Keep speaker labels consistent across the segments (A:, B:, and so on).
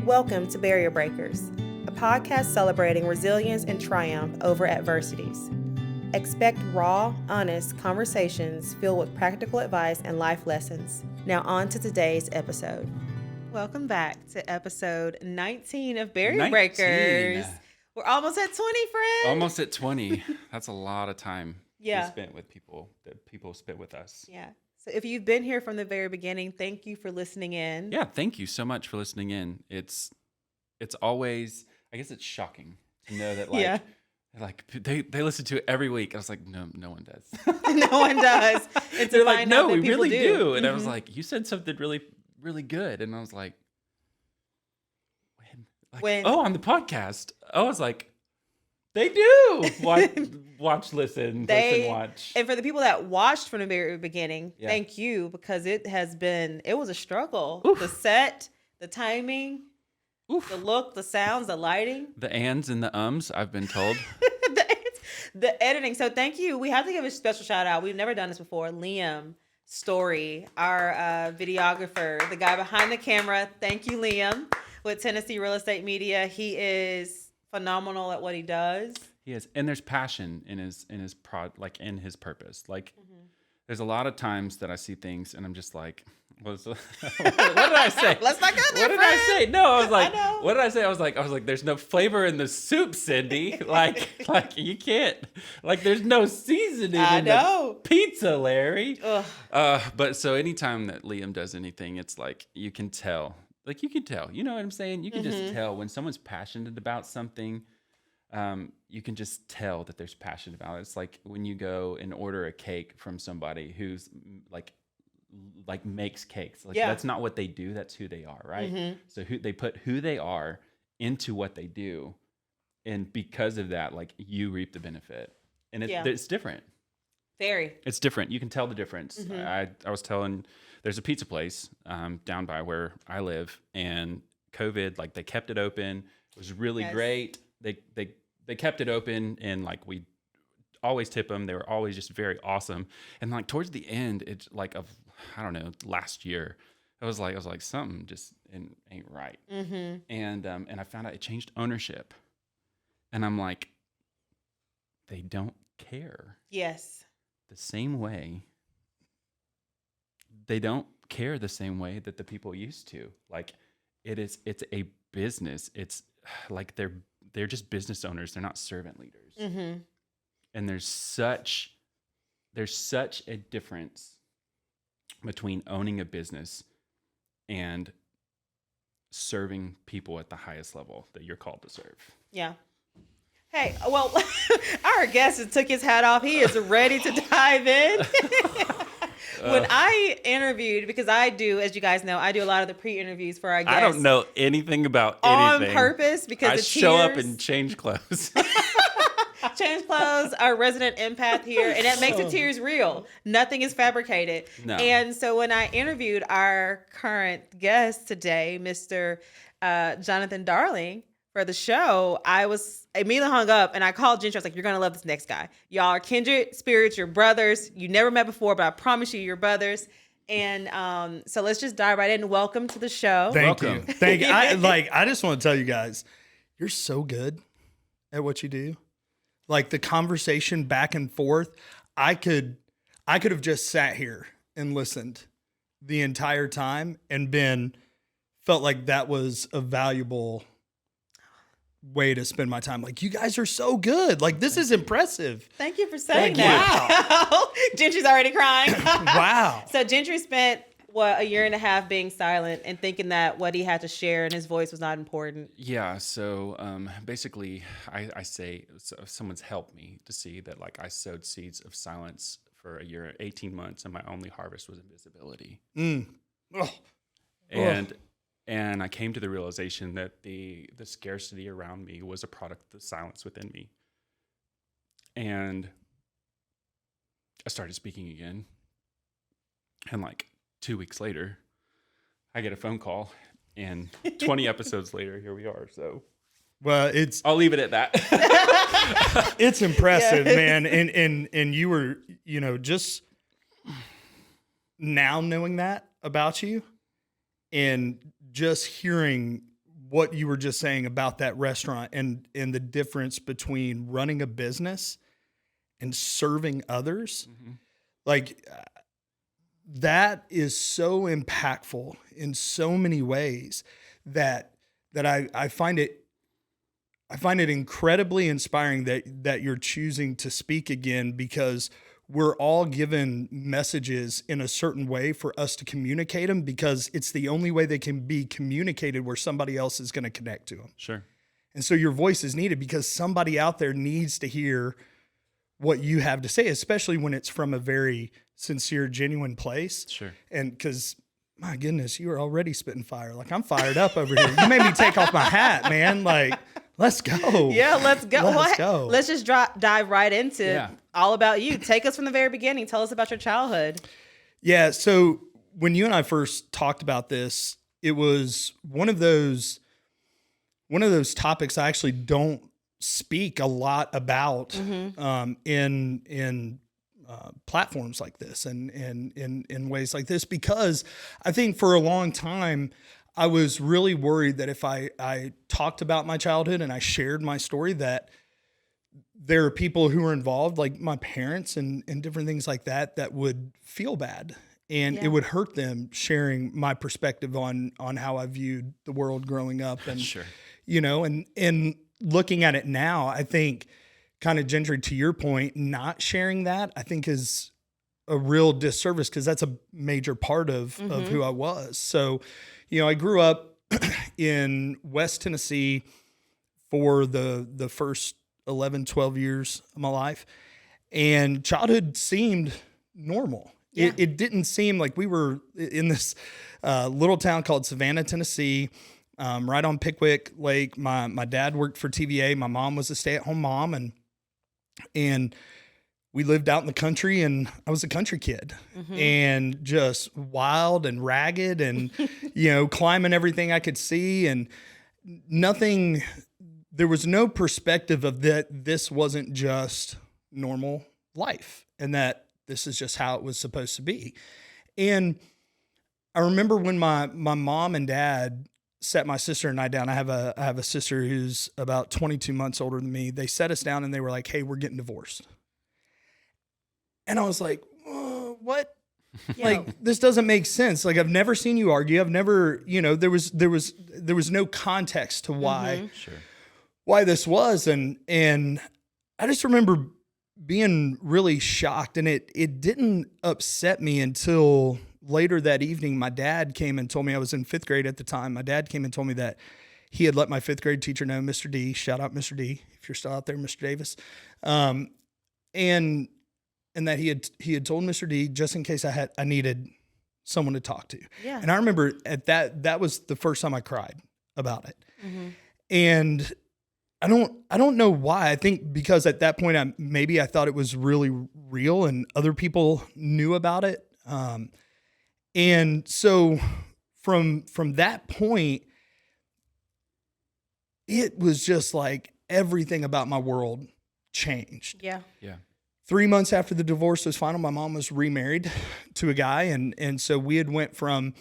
A: Welcome to Barrier Breakers, a podcast celebrating resilience and triumph over adversities. Expect raw, honest conversations filled with practical advice and life lessons. Now on to today's episode. Welcome back to episode 19 of Barrier Breakers. We're almost at 20, friend.
B: Almost at 20. That's a lot of time we spent with people that people spent with us.
A: Yeah. So if you've been here from the very beginning, thank you for listening in.
B: Yeah, thank you so much for listening in. It's always, I guess it's shocking to know that they listen to it every week. I was like, no one does.
A: No one does. And
B: they're like, no, we really do. And
A: Mm-hmm.
B: I was like, you said something really, really good. And I was like, when? Oh, on the podcast. I was like, they do watch, listen, watch.
A: And for the people that watched from the very beginning, thank you, because it was a struggle. Oof. The set, the timing, the look, the sounds, the lighting.
B: The ands and the ums, I've been told.
A: the editing. So thank you. We have to give a special shout out. We've never done this before. Liam Story, our videographer, the guy behind the camera. Thank you, Liam, with Tennessee Real Estate Media. He is phenomenal at what he does.
B: He is, and there's passion in his in his purpose. Like, there's a lot of times that I see things and I'm just like, what did I say?
A: Let's not go there.
B: What did I say? No, I was like, what did I say? I was like, there's no flavor in the soup, Cindy. like you can't. Like, there's no seasoning in the pizza, Larry. But so anytime that Liam does anything, it's like you can tell. Like, you can tell, you know what I'm saying? You can just tell when someone's passionate about something. You can just tell that there's passion about it. It's like when you go and order a cake from somebody who's like makes cakes. Like, that's not what they do. That's who they are, right? So they put who they are into what they do. And because of that, like, you reap the benefit. And it's different.
A: Very.
B: It's different. You can tell the difference. I was telling, there's a pizza place down by where I live, and COVID, like, they kept it open. It was really great. They kept it open, and like, we always tip them. They were always just very awesome. And like, towards the end, it's like I don't know, last year, I was like something just ain't right. And I found out it changed ownership, and I'm like, they don't care.
A: Yes.
B: The same way. They don't care the same way that the people used to. Like, it's a business. It's like they're just business owners. They're not servant leaders. And there's such a difference between owning a business and serving people at the highest level that you're called to serve.
A: Yeah. Hey, well, our guest took his hat off. He is ready to dive in. When I interviewed, because I do, as you guys know, I do a lot of the pre-interviews for our guests.
B: I don't know anything about anything.
A: On purpose, because
B: I show up and change clothes.
A: Change clothes, our resident empath here, and that makes the tears real. Nothing is fabricated.
B: No.
A: And so when I interviewed our current guest today, Mr. Jonathan Darling, for the show, I was immediately hung up and I called Gentry. I was like, you're going to love this next guy. Y'all are kindred spirits, you're brothers. You never met before, but I promise you, you're brothers. And so let's just dive right in. Welcome to the show.
C: Thank you. I just want to tell you guys, you're so good at what you do. Like, the conversation back and forth, I could have just sat here and listened the entire time and felt like that was a valuable way to spend my time. Like, you guys are so good. Like, this is impressive.
A: Thank you for saying that. Wow. Gentry's already crying.
C: Wow.
A: So Gentry spent, a year and a half being silent and thinking that what he had to share and his voice was not important.
B: Yeah. So basically, I say, so someone's helped me to see that, like, I sowed seeds of silence for a year, 18 months, and my only harvest was invisibility.
C: Oh.
B: And I came to the realization that the scarcity around me was a product of the silence within me. And I started speaking again. And like 2 weeks later, I get a phone call, and 20 episodes later, here we are. So,
C: well,
B: I'll leave it at that.
C: It's impressive, man. And you were, just now knowing that about you, and just hearing what you were just saying about that restaurant and the difference between running a business and serving others. Mm-hmm. Like that is so impactful in so many ways that I find it incredibly inspiring that you're choosing to speak again, because we're all given messages in a certain way for us to communicate them, because it's the only way they can be communicated where somebody else is going to connect to them.
B: Sure.
C: And so your voice is needed because somebody out there needs to hear what you have to say, especially when it's from a very sincere, genuine place.
B: Sure.
C: And because, my goodness, you are already spitting fire. Like, I'm fired up over here. You made me take off my hat, man. Like, let's go.
A: Yeah, let's go.
C: Let's go.
A: Let's just dive right into all about you. Take us from the very beginning. Tell us about your childhood.
C: Yeah. So when you and I first talked about this, it was one of those topics I actually don't speak a lot about in platforms like this and in ways like this, because I think for a long time I was really worried that if I talked about my childhood and I shared my story, that there are people who are involved, like my parents and different things like that, that would feel bad. And it would hurt them sharing my perspective on how I viewed the world growing up. And,
B: sure.
C: You know, and looking at it now, I think kind of Gentry, to your point, not sharing that, I think is a real disservice, because that's a major part of who I was. So, you know, I grew up in West Tennessee for the first 11, 12 years of my life, and childhood seemed normal. Yeah. It didn't seem like we were in this little town called Savannah, Tennessee, right on Pickwick Lake. My dad worked for TVA. My mom was a stay-at-home mom, and we lived out in the country, and I was a country kid and just wild and ragged and, you know, climbing everything I could see, and nothing, there was no perspective of that this wasn't just normal life and that this is just how it was supposed to be. And I remember when my mom and dad sat my sister and I down. I have a sister who's about 22 months older than me. They sat us down and they were like, "Hey, we're getting divorced." And I was like, "What? Like, this doesn't make sense. Like, I've never seen you argue. I've never, you know, there was no context to why why this was." And I just remember being really shocked, and it didn't upset me until later that evening. My dad came and told me, I was in 5th grade at the time. My dad came and told me that he had let my 5th grade teacher know, Mr. D, shout out Mr. D, if you're still out there, Mr. Davis. And that he had told Mr. D, just in case I needed someone to talk to. Yeah. And I remember at that was the first time I cried about it. And I don't know why. I think because at that point I thought it was really real and other people knew about it. And so from that point, it was just like everything about my world changed. Yeah. 3 months after the divorce was final, my mom was remarried to a guy. And so we had went from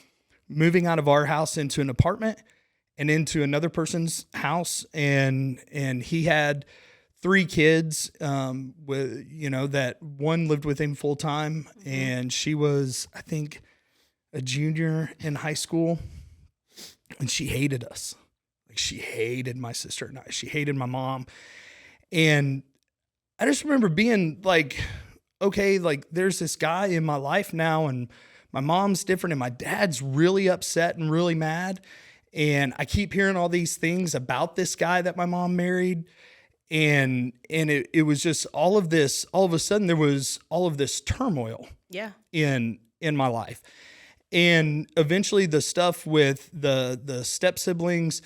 C: moving out of our house into an apartment and into another person's house. And he had 3 kids, with, you know, that one lived with him full time. And she was, I think, a junior in high school, and she hated us. Like, she hated my sister and I. She hated my mom. And I just remember being like, okay, like, there's this guy in my life now, and my mom's different, and my dad's really upset and really mad. And I keep hearing all these things about this guy that my mom married. And it was just all of a sudden there was all of this turmoil in my life. And eventually the stuff with the step siblings,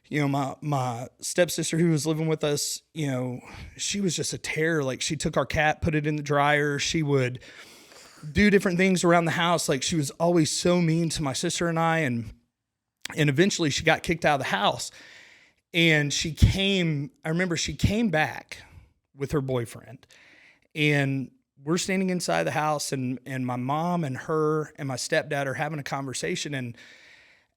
C: you know, my stepsister who was living with us, you know, she was just a terror. Like, she took our cat, put it in the dryer. She would do different things around the house. Like, she was always so mean to my sister and I. And eventually she got kicked out of the house. And I remember she came back with her boyfriend, and we're standing inside the house, and my mom and her and my stepdad are having a conversation, and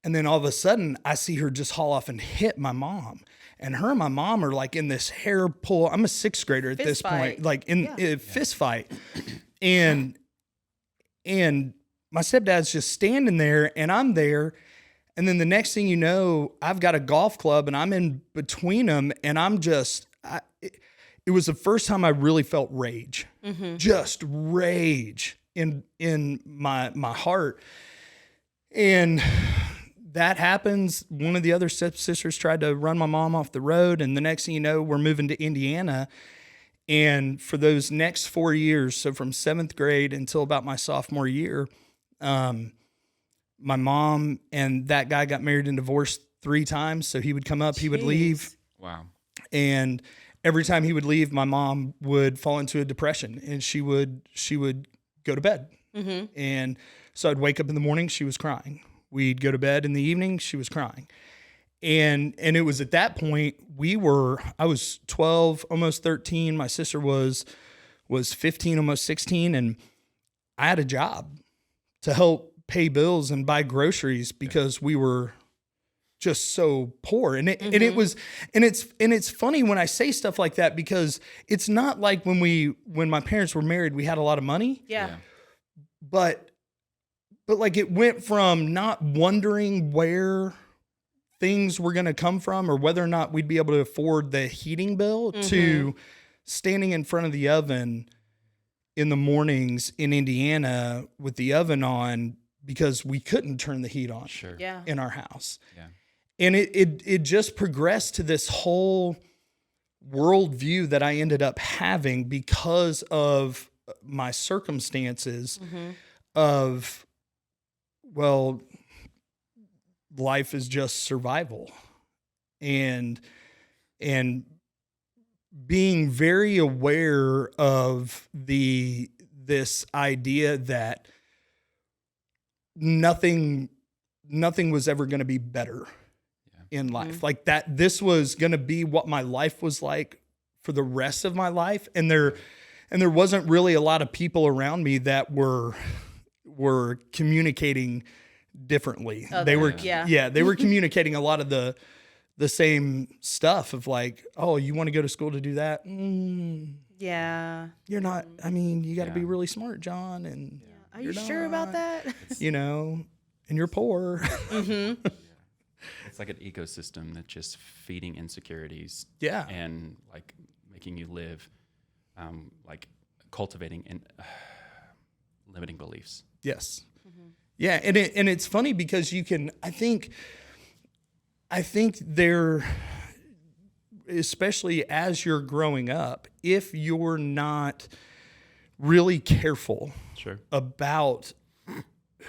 C: And then all of a sudden I see her just haul off and hit my mom. And her and my mom are like in this hair pull. I'm a 6th grader at this point, like in a fist fight. And my stepdad's just standing there and I'm there. And then the next thing you know, I've got a golf club and I'm in between them. And I'm just, it was the first time I really felt rage, just rage in my heart. And that happens. One of the other stepsisters tried to run my mom off the road. And the next thing you know, we're moving to Indiana. And for those next 4 years, so from 7th grade until about my sophomore year, my mom and that guy got married and divorced 3 times. So he would come up, he would leave.
B: Wow.
C: And every time he would leave, my mom would fall into a depression and she would go to bed. And so I'd wake up in the morning, she was crying. We'd go to bed in the evening, she was crying. And it was at that point I was 12, almost 13. My sister was 15, almost 16. And I had a job to help pay bills and buy groceries because we were just so poor. And it's funny when I say stuff like that, because it's not like when my parents were married, we had a lot of money.
A: Yeah.
C: But like it went from not wondering where things were going to come from or whether or not we'd be able to afford the heating bill to standing in front of the oven in the mornings in Indiana with the oven on because we couldn't turn the heat on in our house.
B: Yeah.
C: And it just progressed to this whole worldview that I ended up having because of my circumstances of, well, life is just survival. And being very aware of this idea that nothing was ever going to be better in life. Like that, this was going to be what my life was like for the rest of my life. And there wasn't really a lot of people around me that were communicating differently. They were communicating a lot of the same stuff of like, oh, you want to go to school to do that?
A: Yeah.
C: You're not, I mean, you got to be really smart, John. And
A: are you sure about that?
C: And you're poor.
B: It's like an ecosystem that's just feeding insecurities.
C: Yeah.
B: And like making you live, like cultivating and limiting beliefs.
C: Yes. Yeah. And it's funny because you can, I think there, especially as you're growing up, if you're not really careful about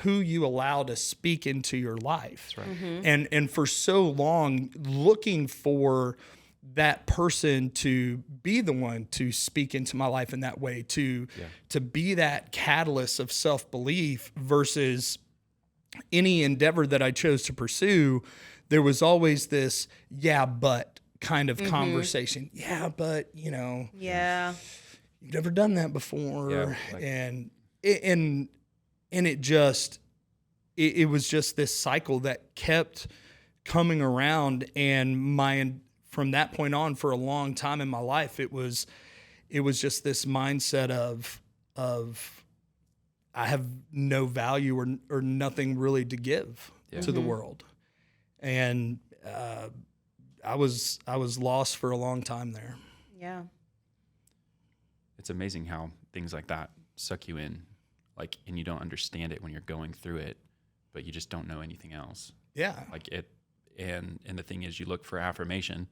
C: who you allow to speak into your life.
B: That's right.
C: And for so long looking for that person to be the one to speak into my life in that way, to be that catalyst of self-belief versus any endeavor that I chose to pursue, there was always this, but kind of conversation. Yeah, but you've never done that before.
B: Yeah,
C: and it was just this cycle that kept coming around. And from that point on, for a long time in my life, it was just this mindset of I have no value or nothing really to give to the world. And I was lost for a long time there.
A: Yeah.
B: It's amazing how things like that suck you in, like, and you don't understand it when you're going through it, but you just don't know anything else.
C: Yeah.
B: Like it, and the thing is, you look for affirmation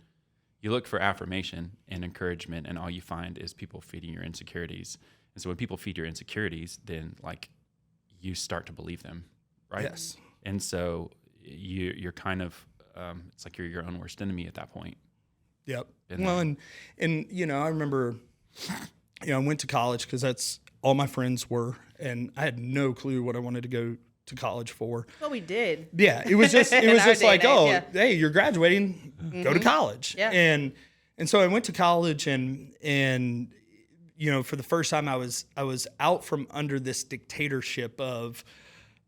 B: and encouragement, and all you find is people feeding your insecurities. And so when people feed your insecurities, then like you start to believe them, right?
C: Yes.
B: And so you're kind of, it's like you're your own worst enemy at that point.
C: Yep. Well, and I remember, I went to college because that's all my friends were, and I had no clue what I wanted to go to college for.
A: Well, we did.
C: Yeah, it was just like, hey, you're graduating, go to college.
A: Yeah.
C: And so I went to college, and for the first time I was out from under this dictatorship of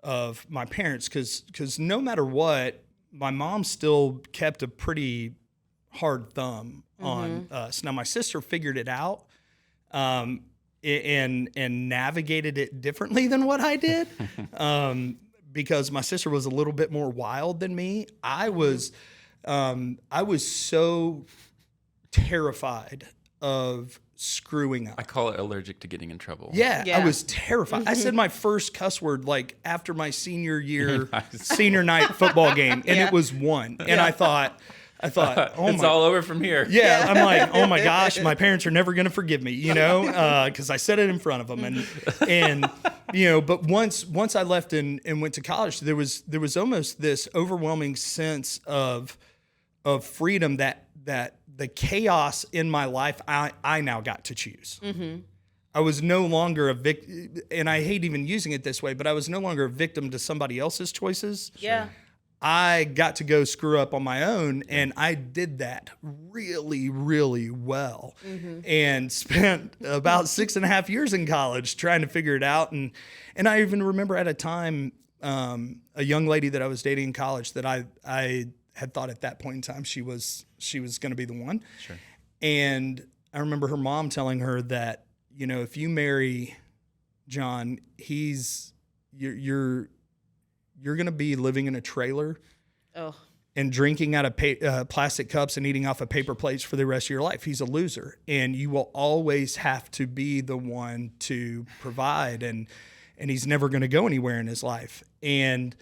C: of my parents, because no matter what, my mom still kept a pretty hard thumb on us. Now my sister figured it out, and navigated it differently than what I did, because my sister was a little bit more wild than me. I was so terrified of screwing up.
B: I call it allergic to getting in trouble.
C: Yeah, I was terrified. I said my first cuss word like after my senior year, senior night football game, and it was one. And I thought, oh
B: it's all over from here.
C: Yeah, I'm like, oh my gosh, my parents are never going to forgive me, because I said it in front of them, and But once I left and went to college, there was almost this overwhelming sense of freedom that the chaos in my life, I now got to choose. Mm-hmm. I was no longer a victim, and I hate even using it this way, but I was no longer a victim to somebody else's choices.
A: Yeah.
C: Sure. I got to go screw up on my own, and I did that really, really well, and spent about 6.5 years in college trying to figure it out. And I even remember at a time, a young lady that I was dating in college that I had thought at that point in time she was going to be the one.
B: Sure.
C: And I remember her mom telling her that, if you marry John, you're going to be living in a trailer and drinking out of plastic cups and eating off of paper plates for the rest of your life. He's a loser, and you will always have to be the one to provide, and he's never going to go anywhere in his life. And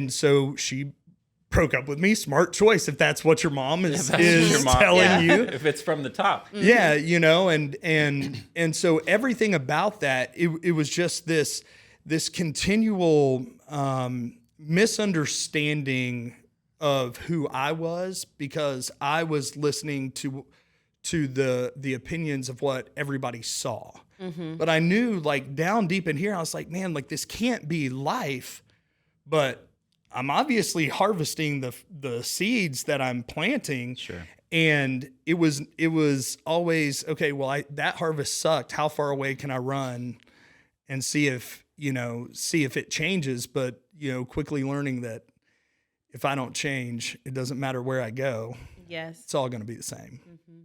C: so she broke up with me. Smart choice if that's what your mom is telling you.
B: If it's from the top.
C: Yeah, and so everything about that, it was just this continual misunderstanding of who I was, because I was listening to the opinions of what everybody saw. Mm-hmm. But I knew, like, down deep in here, I was like, man, like, this can't be life, but I'm obviously harvesting the seeds that I'm planting.
B: Sure.
C: And it was always, okay, well, that harvest sucked. How far away can I run and see if it changes? But, quickly learning that if I don't change, it doesn't matter where I go.
A: Yes.
C: It's all going to be the same. Mm-hmm.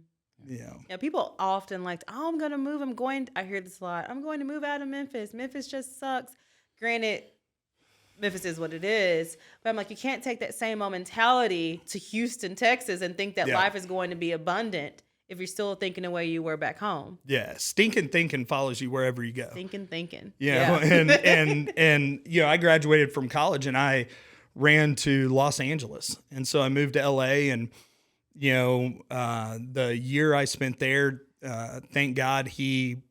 A: Yeah, people often I'm going to move. I hear this a lot. I'm going to move out of Memphis. Memphis just sucks. Granted, Memphis is what it is, but I'm like, you can't take that same mentality to Houston, Texas, and think that life is going to be abundant if you're still thinking the way you were back home.
C: Yeah, stinking thinking follows you wherever you go.
A: Thinking.
C: And I graduated from college and I ran to Los Angeles, and so I moved to LA, and the year I spent there, thank God he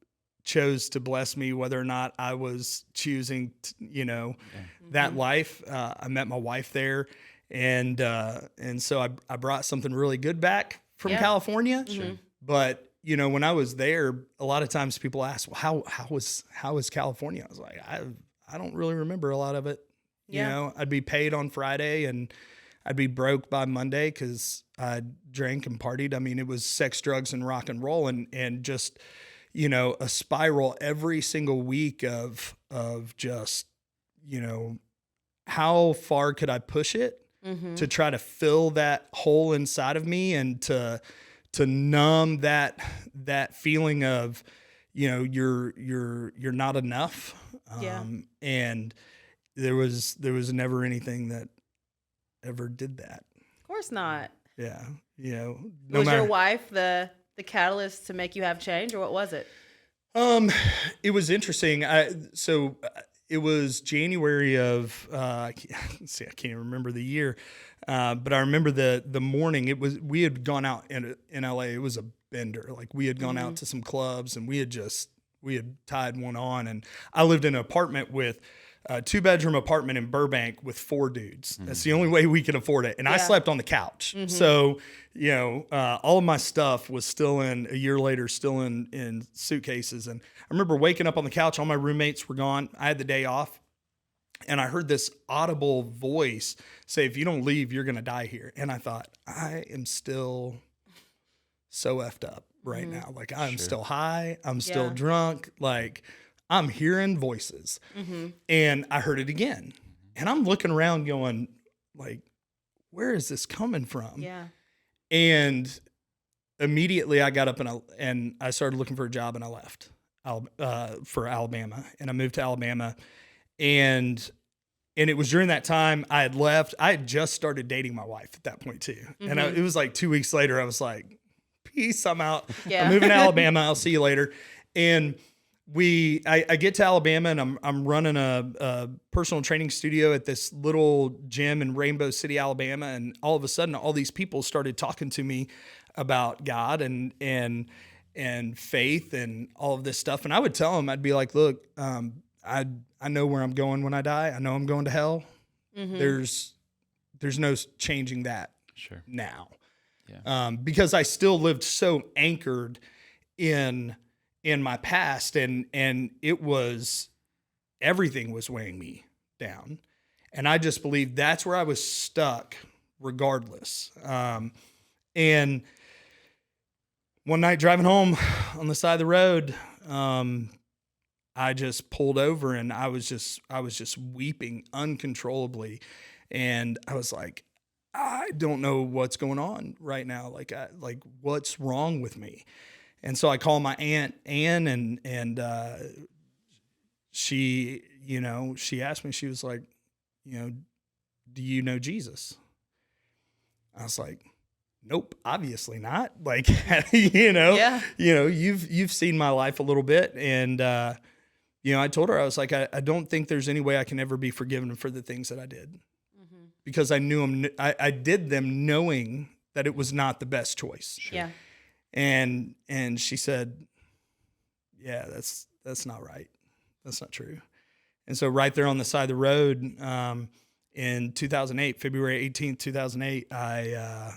C: chose to bless me, whether or not I was choosing, that life. I met my wife there, and so I brought something really good back from California. Sure. But when I was there, a lot of times people ask, well, how was California? I was like, I don't really remember a lot of it. I'd be paid on Friday and I'd be broke by Monday because I drank and partied. I mean, it was sex, drugs, and rock and roll, and just a spiral every single week of just, how far could I push it to try to fill that hole inside of me, and to numb that feeling of, you're not enough. And there was never anything that ever did that.
A: Of course not.
C: Yeah.
A: Was your wife the catalyst to make you have change, or what was it?
C: It was interesting. It was January of, I can't even remember the year, but I remember the morning. We had gone out in LA. It was a bender. Like, we had gone out to some clubs, and we had tied one on, and I lived in an apartment with a 2-bedroom apartment in Burbank with 4 dudes. Mm-hmm. That's the only way we could afford it. And I slept on the couch. Mm-hmm. So, all of my stuff was still a year later, still in suitcases. And I remember waking up on the couch, all my roommates were gone. I had the day off, and I heard this audible voice say, if you don't leave, you're going to die here. And I thought, I am still so effed up right now. Like, I'm still high. I'm still drunk. Like, I'm hearing voices. And I heard it again. And I'm looking around going, like, where is this coming from?
A: Yeah.
C: And immediately I got up and I started looking for a job, and I left for Alabama, and I moved to Alabama. And it was during that time I had left. I had just started dating my wife at that point too. And it was like 2 weeks later, I was like, peace, I'm out.
A: Yeah.
C: I'm moving to Alabama. I'll see you later. And I get to Alabama, and I'm running a personal training studio at this little gym in Rainbow City, Alabama. And all of a sudden, all these people started talking to me about God and faith and all of this stuff. And I would tell them, I'd be like, look, I know where I'm going when I die. I know I'm going to hell. There's no changing that now. Yeah. Because I still lived so anchored in my past, and it was, everything was weighing me down. And I just believed that's where I was stuck regardless. And one night driving home on the side of the road, I just pulled over, and I was just weeping uncontrollably. And I was like, I don't know what's going on right now. Like what's wrong with me? And so I called my aunt Ann, and she asked me, she was like, do you know Jesus? I was like, nope, obviously not. Like, you've seen my life a little bit. And, I told her, I was like, I don't think there's any way I can ever be forgiven for the things that I did, because I knew them. I did them knowing that it was not the best choice.
A: Sure. Yeah.
C: And she said, yeah, that's not right. That's not true. And so right there on the side of the road, in 2008, February 18th, 2008, I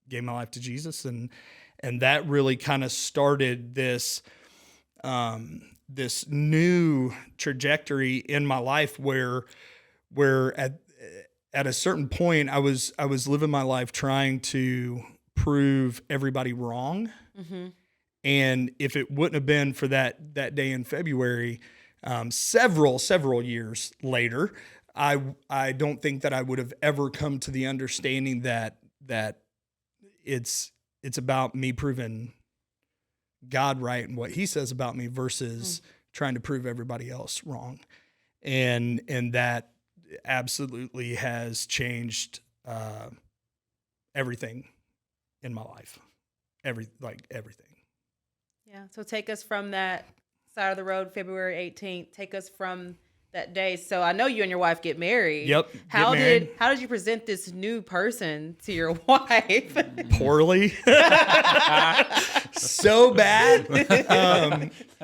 C: gave my life to Jesus. And that really kind of started this new trajectory in my life where at a certain point I was living my life trying to prove everybody wrong. And if it wouldn't have been for that day in February, several years later, I don't think that I would have ever come to the understanding that it's about me proving God right and what he says about me versus trying to prove everybody else wrong. And that absolutely has changed everything in my life. Everything.
A: Yeah. So take us from that side of the road, February 18th. Take us from that day. So I know you and your wife get married.
C: Yep.
A: How did you present this new person to your wife?
C: Poorly. So bad.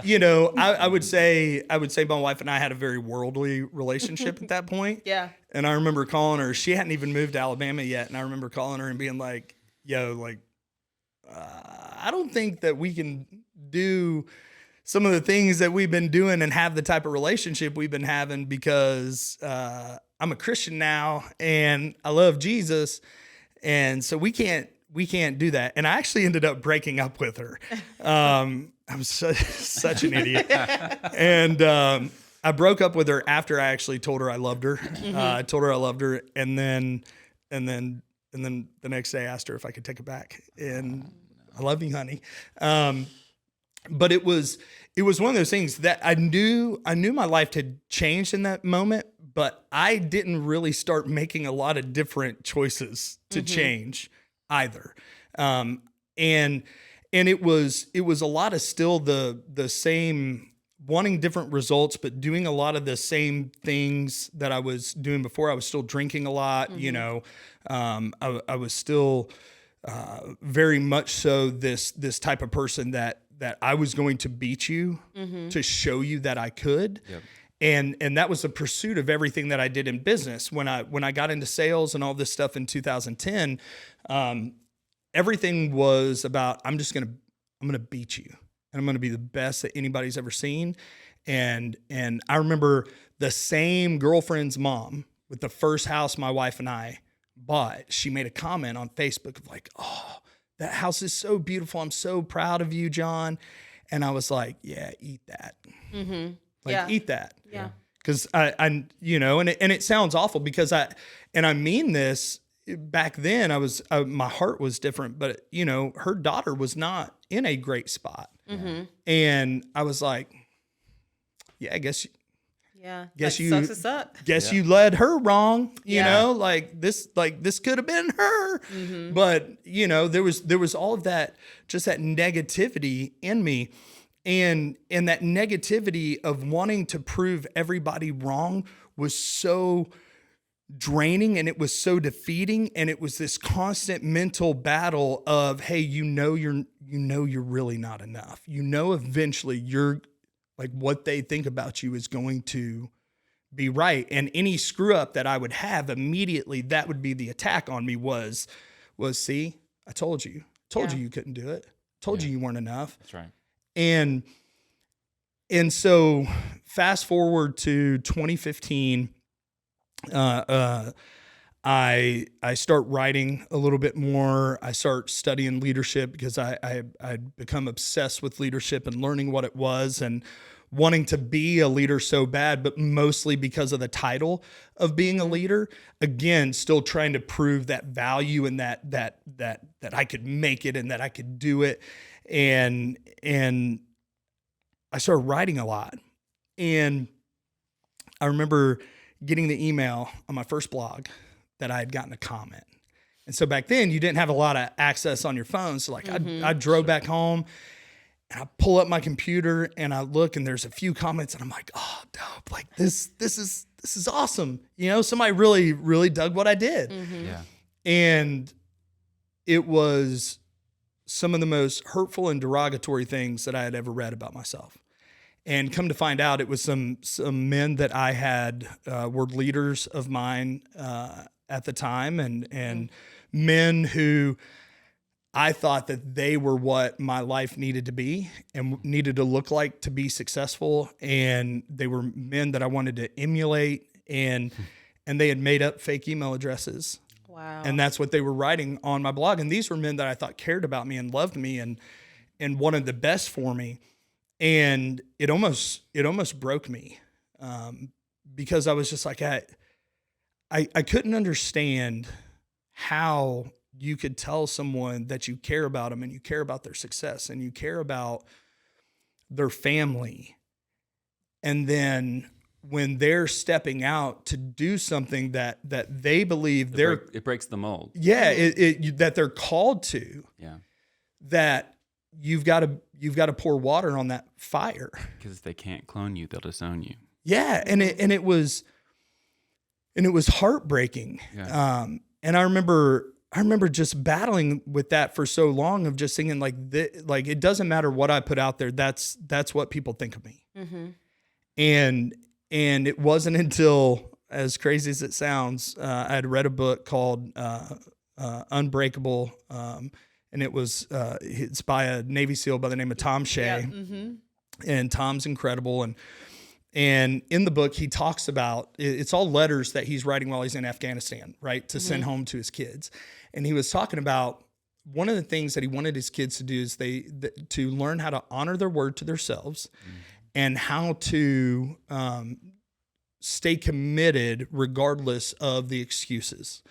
C: I would say my wife and I had a very worldly relationship at that point.
A: Yeah.
C: And I remember calling her. She hadn't even moved to Alabama yet. And I remember calling her and being like, yo, I don't think that we can do some of the things that we've been doing and have the type of relationship we've been having, because I'm a Christian now and I love Jesus. And so we can't do that. And I actually ended up breaking up with her. I'm such an idiot. And I broke up with her after I actually told her I loved her. I told her I loved her. And then the next day I asked her if I could take it back. And I love you, honey. But it was one of those things that I knew my life had changed in that moment, but I didn't really start making a lot of different choices to change either. And it was a lot of still the same, wanting different results, but doing a lot of the same things that I was doing before. I was still drinking a lot, I was still very much so this type of person that I was going to beat you to show you that I could. Yep. And that was the pursuit of everything that I did in business. When I got into sales and all this stuff in 2010, everything was about, I'm going to beat you, and I'm going to be the best that anybody's ever seen. And I remember the same girlfriend's mom with the first house my wife and I bought, she made a comment on Facebook of like, oh, that house is so beautiful. I'm so proud of you, John. And I was like, yeah, eat that.
A: Mm-hmm.
C: Like, eat that.
A: Yeah.
C: Because I, you know, and it sounds awful because I mean this. Back then, my heart was different, but you know, her daughter was not in a great spot, and I was like, yeah, I guess.
A: Yeah.
C: Guess
A: like,
C: you
A: sucks to suck.
C: Guess you led her wrong. You know, like this could have been her. But you know, there was all of that, just that negativity in me. And that negativity of wanting to prove everybody wrong was so draining, and it was so defeating, and it was this constant mental battle of, hey, you're really not enough. You know, eventually you're like, what they think about you is going to be right. And any screw up that I would have, immediately that would be the attack on me was see, I told you you couldn't do it. Told you weren't enough.
B: That's right.
C: And so fast forward to 2015, I start writing a little bit more. I start studying leadership because I'd become obsessed with leadership and learning what it was and wanting to be a leader so bad, but mostly because of the title of being a leader. Again, still trying to prove that value and that I could make it and that I could do it. And I started writing a lot. And I remember getting the email on my first blog that I had gotten a comment. And so back then you didn't have a lot of access on your phone. So like I drove back home and I pull up my computer and I look and there's a few comments and I'm like, oh, dope. Like this is awesome. You know, somebody really, really dug what I did.
B: Yeah. And
C: it was some of the most hurtful and derogatory things that I had ever read about myself. And come to find out, it was some men that I had were leaders of mine at the time, and men who I thought that they were what my life needed to be and needed to look like to be successful. And they were men that I wanted to emulate, and they had made up fake email addresses.
A: Wow.
C: And that's what they were writing on my blog. And these were men that I thought cared about me and loved me and wanted the best for me. And it almost broke me because I was just like, I couldn't understand how you could tell someone that you care about them and you care about their success and you care about their family. And then when they're stepping out to do something that they believe
B: it breaks the mold.
C: Yeah, that they're called to.
B: Yeah.
C: That you've got to pour water on that fire.
B: Because if they can't clone you, they'll disown you.
C: Yeah, and it was heartbreaking.
B: Yeah.
C: And I remember just battling with that for so long of just thinking like it doesn't matter what I put out there. That's what people think of me.
A: Mm-hmm.
C: And it wasn't until, as crazy as it sounds, I had read a book called Unbreakable. And it's by a Navy SEAL by the name of Tom Shea.
A: Yeah. Mm-hmm.
C: And Tom's incredible. And in the book, he talks about, it's all letters that he's writing while he's in Afghanistan, right? To send home to his kids. And he was talking about one of the things that he wanted his kids to do is to learn how to honor their word to themselves and how to stay committed regardless of the excuses.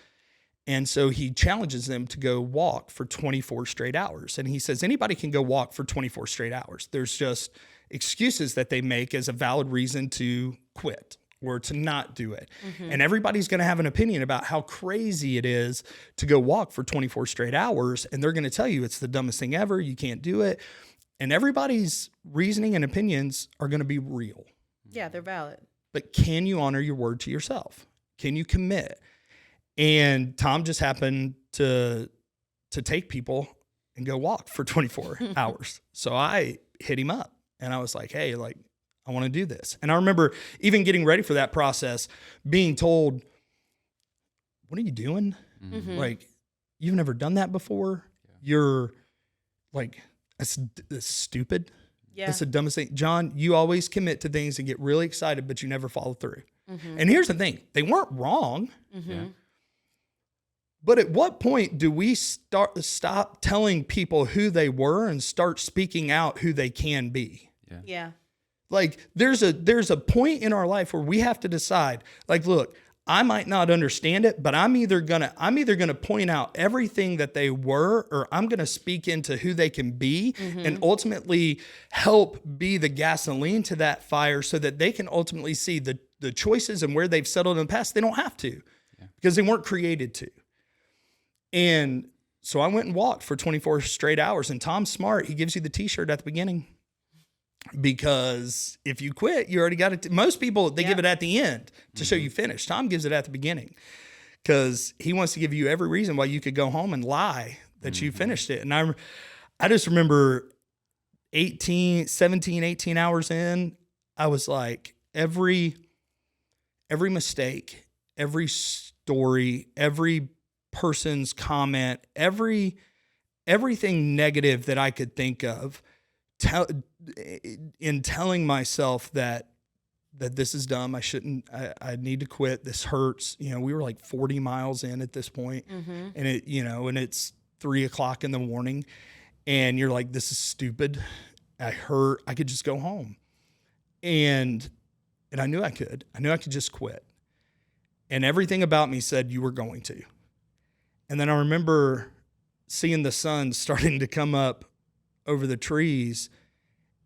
C: And so he challenges them to go walk for 24 straight hours. And he says, anybody can go walk for 24 straight hours. There's just excuses that they make as a valid reason to quit or to not do it. Mm-hmm. And everybody's going to have an opinion about how crazy it is to go walk for 24 straight hours. And they're going to tell you it's the dumbest thing ever. You can't do it. And everybody's reasoning and opinions are going to be real.
A: Yeah, they're valid.
C: But can you honor your word to yourself? Can you commit? And Tom just happened to take people and go walk for 24 hours. So I hit him up and I was like, hey, like, I want to do this. And I remember even getting ready for that process, being told, what are you doing? Mm-hmm. Like, you've never done that before. Yeah. You're like, that's stupid. Yeah. That's the dumbest thing. John, you always commit to things and get really excited, but you never follow through. Mm-hmm. And here's the thing. They weren't wrong. Mm-hmm. Yeah. But at what point do we stop telling people who they were and start speaking out who they can be?
A: Yeah.
C: Like there's a point in our life where we have to decide, like, look, I might not understand it, but I'm either gonna point out everything that they were, or I'm gonna speak into who they can be, and ultimately help be the gasoline to that fire, so that they can ultimately see the choices and where they've settled in the past. They don't have to, because they weren't created to. And so I went and walked for 24 straight hours. And Tom's smart; he gives you the T-shirt at the beginning. Because if you quit, you already got it. Most people, they give it at the end to show you finished. Tom gives it at the beginning because he wants to give you every reason why you could go home and lie that you finished it. And I just remember 17, 18 hours in, I was like, every mistake, every story, every person's comment, everything negative that I could think of, in telling myself that this is dumb. I need to quit. This hurts. We were like 40 miles in at this point, and and it's 3:00 in the morning, and you're like, this is stupid. I hurt. I could just go home. And I knew I could. I knew I could just quit. And everything about me said you were going to. And then I remember seeing the sun starting to come up over the trees,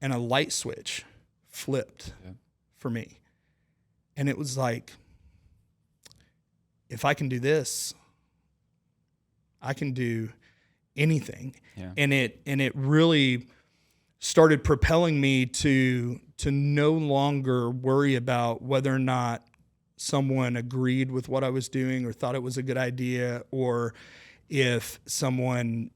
C: and a light switch flipped for me. And it was like, if I can do this, I can do anything. Yeah. And it really started propelling me to no longer worry about whether or not someone agreed with what I was doing or thought it was a good idea, or if someone,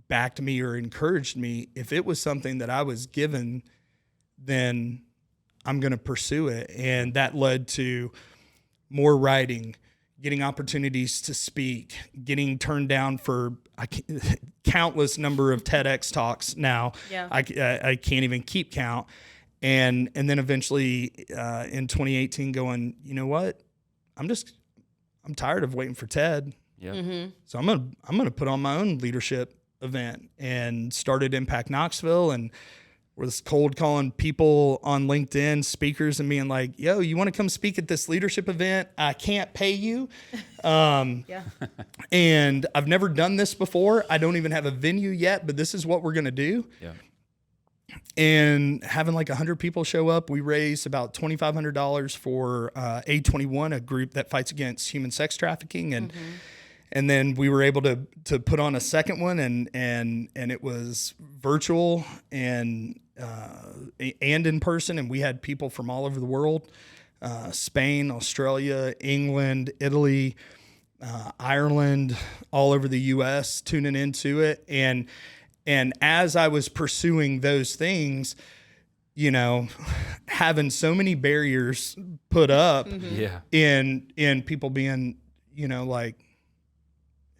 C: backed me or encouraged me. If it was something that I was given, then I'm going to pursue it. And that led to more writing, getting opportunities to speak, getting turned down for countless number of TEDx talks now. Yeah. I can't even keep count. And then eventually in 2018 going, you know what? I'm tired of waiting for TED. Yeah. Mm-hmm. So I'm going to put on my own leadership event, and started Impact Knoxville, and was cold calling people on LinkedIn, speakers, and being like, yo, you want to come speak at this leadership event? I can't pay you. And I've never done this before. I don't even have a venue yet, but this is what we're going to do. Yeah. And having like 100 people show up, we raised about $2,500 for A21, a group that fights against human sex trafficking. And then we were able to put on a second one, and it was virtual and in person, and we had people from all over the world, Spain, Australia, England, Italy, Ireland, all over the U.S. tuning into it. And as I was pursuing those things, having so many barriers put up, in people being, like,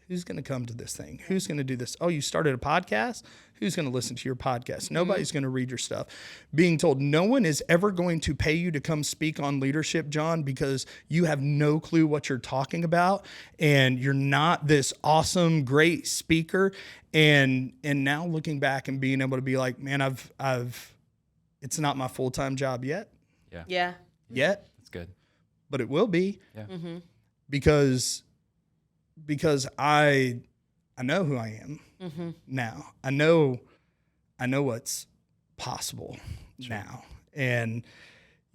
C: who's going to come to this thing? Who's going to do this? Oh, you started a podcast? Who's going to listen to your podcast? Nobody's going to read your stuff. Being told no one is ever going to pay you to come speak on leadership, John, because you have no clue what you're talking about, and you're not this awesome, great speaker. And now looking back and being able to be like, man, it's not my full-time job yet. Yeah. Yet.
B: That's good.
C: But it will be. Yeah. Mm-hmm. Because I know who I am now. I know what's possible now. And,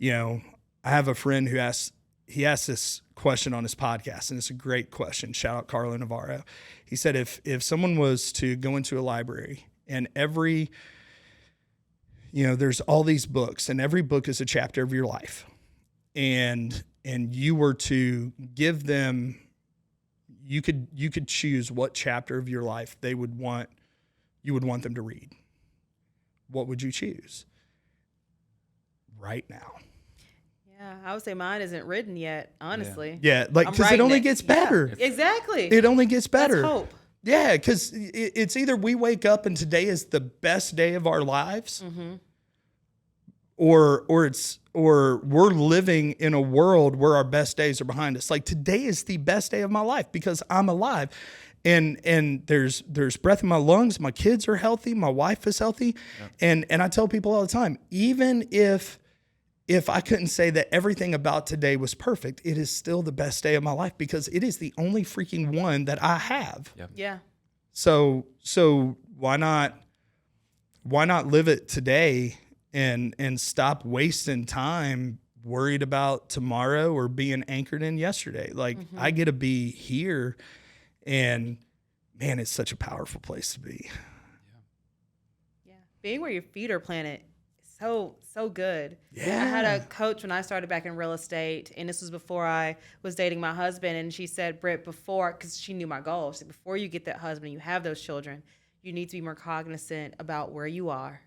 C: I have a friend who asked this question on his podcast, and it's a great question. Shout out Carlo Navarro. He said, if someone was to go into a library, and there's all these books, and every book is a chapter of your life, and you were to give them, you could choose what chapter of your life you would want them to read. What would you choose right now?
A: Yeah, I would say mine isn't written yet, honestly.
C: Yeah, because it only gets better.
A: Yeah, exactly.
C: It only gets better.
A: That's hope.
C: Yeah, because it's either we wake up and today is the best day of our lives, or or we're living in a world where our best days are behind us. Like today is the best day of my life because I'm alive. And there's breath in my lungs. My kids are healthy. My wife is healthy. Yeah. And I tell people all the time, even if I couldn't say that everything about today was perfect, it is still the best day of my life because it is the only freaking one that I have.
A: Yeah.
C: So why not live it today and stop wasting time worried about tomorrow or being anchored in yesterday? Like I get to be here. And man, it's such a powerful place to be.
A: Yeah. Being where your feet are planted is so good.
C: Yeah.
A: I had a coach when I started back in real estate, and this was before I was dating my husband. And she said, Britt, because she knew my goals, she said, before you get that husband, you have those children, you need to be more cognizant about where you are.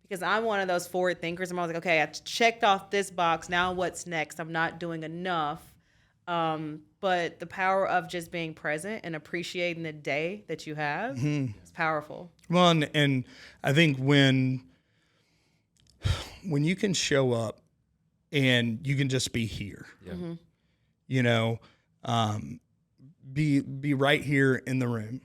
A: Because I'm one of those forward thinkers. I'm always like, okay, I checked off this box. Now what's next? I'm not doing enough. But the power of just being present and appreciating the day that you have is powerful.
C: Well, and I think when you can show up and you can just be here, you know, be right here in the room,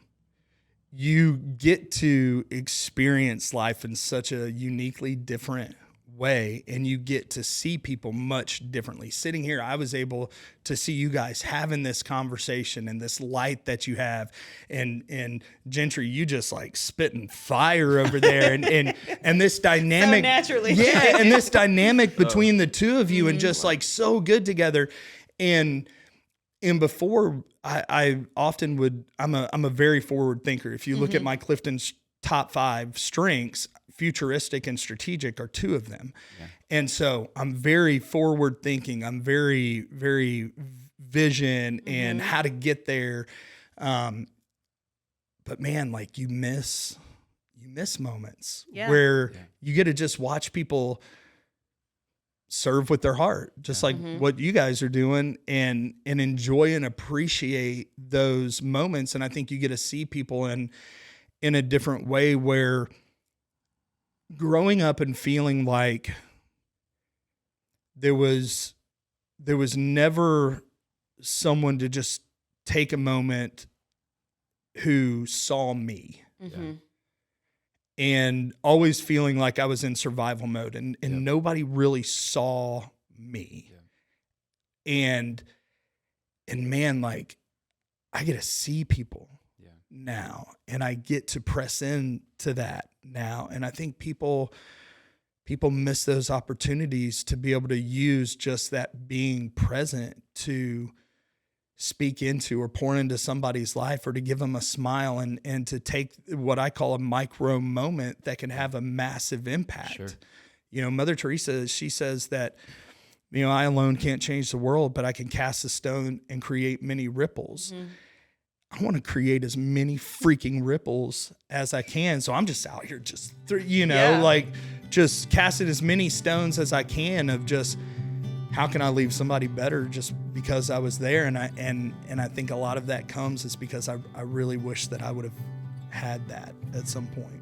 C: you get to experience life in such a uniquely different way, and you get to see people much differently. Sitting here, I was able to see you guys having this conversation and this light that you have, and Gentry, you just like spitting fire over there, and this dynamic,
A: so naturally,
C: and this dynamic between the two of you, and just like so good together, and before I often would, I'm a very forward thinker. If you look at my Clifton's top 5 strengths, futuristic and strategic are 2 of them. Yeah. And so I'm very forward thinking. I'm very, very vision and how to get there. But man, like you miss moments where you get to just watch people serve with their heart, just like what you guys are doing, and enjoy and appreciate those moments. And I think you get to see people in a different way, where growing up and feeling like there was never someone to just take a moment who saw me, and always feeling like I was in survival mode, and nobody really saw me. And man, like I get to see people now, and I get to press into that now. And I think people miss those opportunities to be able to use just that being present to speak into or pour into somebody's life, or to give them a smile, and to take what I call a micro moment that can have a massive impact. Sure. You know, Mother Teresa, she says that, you know, I alone can't change the world, but I can cast a stone and create many ripples. I want to create as many freaking ripples as I can. So I'm just out here just, like just casting as many stones as I can of just how can I leave somebody better just because I was there. And I think a lot of that comes is because I really wish that I would have had that at some point.